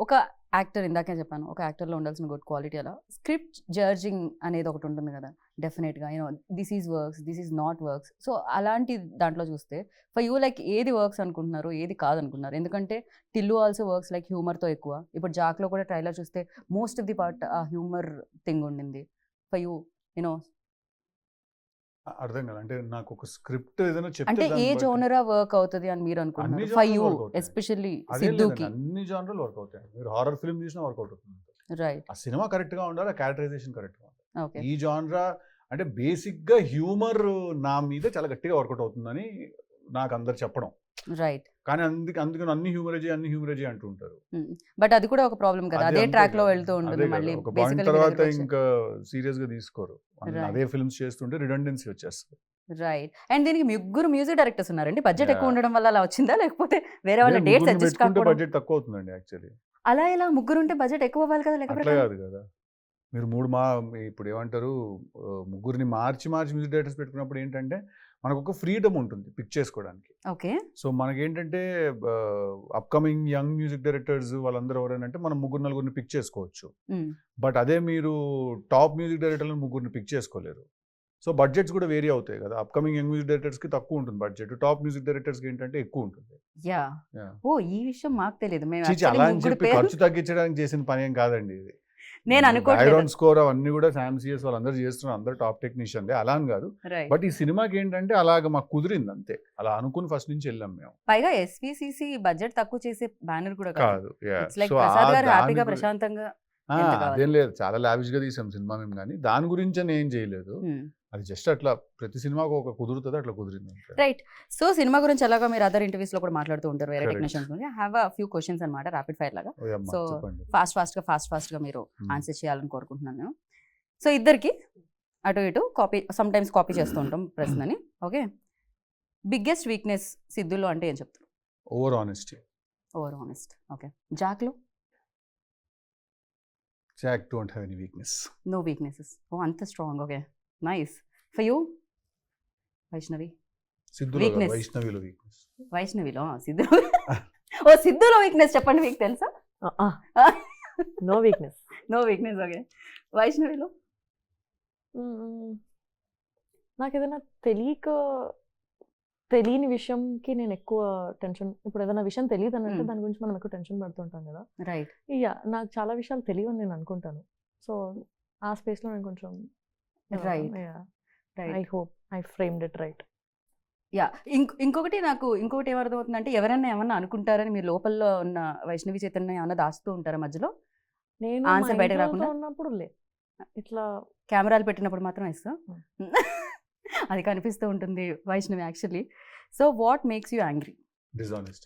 ఒక యాక్టర్ ఇందాకే చెప్పాను, ఒక యాక్టర్లో ఉండాల్సిన గుడ్ క్వాలిటీ అలా స్క్రిప్ట్ జడ్జింగ్ అనేది ఒకటి ఉంటుంది కదా డెఫినెట్గా, you know this is works, this is not works. So అలాంటి దాంట్లో చూస్తే ఫర్ యూ లైక్ ఏది వర్క్స్ అనుకుంటున్నారు, ఏది కాదనుకుంటున్నారు? ఎందుకంటే టిల్లు ఆల్సో వర్క్స్ లైక్ హ్యూమర్తో ఎక్కువ. ఇప్పుడు జాక్లో కూడా ట్రైలర్ చూస్తే మోస్ట్ ఆఫ్ ది పార్ట్ ఆ హ్యూమర్ థింగ్ ఉండింది. ఫర్ యూ యూనో అర్థం కదా, అంటే నాకు ఒక స్క్రిప్ట్ ఏదైనా చెప్తే అంటే ఏ దాన్ని బట్టి జోనరా వర్క్ అవుతుంది అని మీరు అన్ని అనుకుంటున్నారు? ఫర్ genre యూ work అవుతాయి. ఎస్పెషల్లీ అదే లేదండి, సిద్ధుకి. అన్ని జానర్లు వర్క్ అవుతాయి. మీరు హారర్ ఫిల్మ్ చూసినా వర్కౌట్ అవుతుంది. రైట్. ఆ సినిమా కరెక్ట్ గా ఉండాలి, ఆ క్యారెక్టరైజేషన్ కరెక్ట్ గా ఉండాలి. ఓకే. ఈ జానరా అంటే బేసిక్ గా హ్యూమర్ నా మీద చాలా గట్టిగా వర్కౌట్ అవుతుందని నాకు అందరు చెప్పడం. రైట్. కానీ అందుకని అన్ని హ్యూమరేజీ అంటూ ఉంటారు. బట్ అది కూడా ఒక ప్రాబ్లం కదా, అదే అదే అంతే ట్రాక్ లో కదా. వెళ్తూ అదే ఉంటుంది కదా, మళ్ళీ ఒక పాయింట్ basically మీ తర్వాత దగ్గరికి వచ్చే- ఇంకా సీరియస్ గా తీసుకోరు. Right. అదే ఫిల్మ్స్ చేస్తుంటే రిడెండెన్సీ వచ్చేస్తుంది. రైట్. అండ్ దీనికి ముగ్గురు మ్యూజిక్ డైరెక్టర్స్ ఉన్నారండి. బడ్జెట్ ఎక్కువ ఉండడం వల్ల అలా వచ్చిందా, లేకపోతే వేరే వాళ్ళ నేను డేట్స్ ముగ్గురిని అడ్జస్ట్ పెట్టుకుంటే కాకపోవడం? బడ్జెట్ తక్కువ అవుతుందండి యాక్చువల్లీ. అలా ఇలా ముగ్గురు ఉంటే బడ్జెట్ ఎక్కువ అవ్వాలి కదా లెక్క అట్లా ప్రకారం. కాదు కదా, మీరు ఇప్పుడు ఏమంటారు, ముగ్గురిని మార్చి మ్యూజిక్ డైరెక్టర్స్ పెట్టుకున్నప్పుడు ఏంటంటే మనకు ఒక ఫ్రీడమ్ ఉంటుంది పిక్ చేసుకోవడానికి. ఓకే. సో మనకేంటంటే అప్కమింగ్ యంగ్ మ్యూజిక్ డైరెక్టర్స్ వాళ్ళందరూ ఎవరైనా మనం నలుగురిని పిక్ చేసుకోవచ్చు. బట్ అదే మీరు టాప్ మ్యూజిక్ డైరెక్టర్లను ముగ్గురిని పిక్ చేసుకోలేరు. సో బడ్జెట్స్ కూడా వేరీ అవుతాయి కదా, అప్కమింగ్ యంగ్ మ్యూజిక్ డైరెక్టర్స్కి తక్కువ ఉంటుంది బడ్జెట్, టాప్ మ్యూజిక్ డైరెక్టర్స్కి ఏంటంటే ఎక్కువ ఉంటుంది. యా. Yeah. ఓ ఈ విషయం మాకు తెలియదు. మేము చీచి actually అలా అని ముగ్గురు చెప్పి పేర్లు ఖర్చు తగ్గించడానికి చేసిన పని ఏం కాదండి ఇది. నేను అనుకోవట్లేదు. బ్యాక్గ్రౌండ్ స్కోర్ అవన్నీ కూడా SAM-CS వాళ్ళందరూ చేస్తున్నారు, అందరూ టాప్ టెక్నీషియన్లే, అలా అని కాదు. రైట్. బట్ ఈ సినిమాకి ఏంటంటే అలాగ మాకు కుదిరింది అంతే, అలా అనుకుని ఫస్ట్ నుంచి వెళ్ళాం మేము. పైగా ఎస్విసిసి బడ్జెట్ తక్కువ చేసే బ్యానర్ కూడా కాదు. కాదు, yeah. It's like So Prasad గారు దాని హ్యాపీగా గురి- ప్రశాంతంగా ఎంత కావాలి? అదేం లేదు, చాలా లావిష్ గా తీసాం సినిమా మేము, కానీ దాని గురించి అని ఏం చేయలేదు. అది జస్ట్ అట్లా ప్రతి సినిమాకు ఒక కుదురుతుంది, అట్లా కుదిరింది అంతే. రైట్. సో సినిమా గురించి ఎలాగో మీరు అదర్ ఇంటర్వ్యూస్ లో కూడా మాట్లాడుతూ ఉంటారు వేరే Correct. టెక్నీషియన్స్ గురించి. I have a few questions అన్నమాట, ర్యాపిడ్ ఫైర్ లాగా. ఓ అమ్మా, సో చెప్పండి. ఫాస్ట్ గా మీరు ఆన్సర్ చేయాలని కోరుకుంటున్నాను నేను. సో ఇద్దరికి అటు ఇటు కాపీ సమ్ టైమ్స్ కాపీ చేస్తూ ఉంటాం ప్రశ్నని. ఓకే. బిగ్గెస్ట్ వీక్నెస్ సిద్ధులో అంటే ఏం చెప్తారు? Over honesty. Over honest. Okay. జాక్లో Jack don't have any weakness. No weaknesses. Oh అంత strong. Okay, nice. For you Vaishnavi? సిద్ధులో Weakness. వైష్ణవిలో వీక్నెస్. వైష్ణవిలో సిద్ధులో ఓ సిద్ధులో వీక్నెస్ చెప్పండి మీకు తెలుసా? No weakness. No weakness. Okay. వైష్ణవిలో నాకు ఏదైనా తెలియని విషయంకి నేను ఎక్కువ టెన్షన్, ఇప్పుడు ఏదైనా విషయం తెలియదు అన్నట్టు దాని గురించి మనం ఎక్కువ టెన్షన్ పడుతుంటాం కదా. రైట్. ఇక నాకు చాలా విషయాలు తెలియని నేను అనుకుంటాను. సో ఆ స్పేస్లో నేను కొంచెం Right. I right. Hope I framed it right. Yeah. ఇంకొకటి ఏమర్థమవుతుందంటే ఎవరన్నా అనుకుంటారని మీరు లోపల ఉన్న వైష్ణవి చైతన్య ఏమన్నా దాస్తూ ఉంటారా మధ్యలో? నేను Answer మా బయటకు ఇంట్లో రాకుండా? ఉన్నప్పుడు ఇట్లా కెమెరాలు పెట్టినప్పుడు మాత్రం ఇస్తా. అది కనిపిస్తూ ఉంటుంది Vaishnavi actually. So what makes you angry? Dishonesty.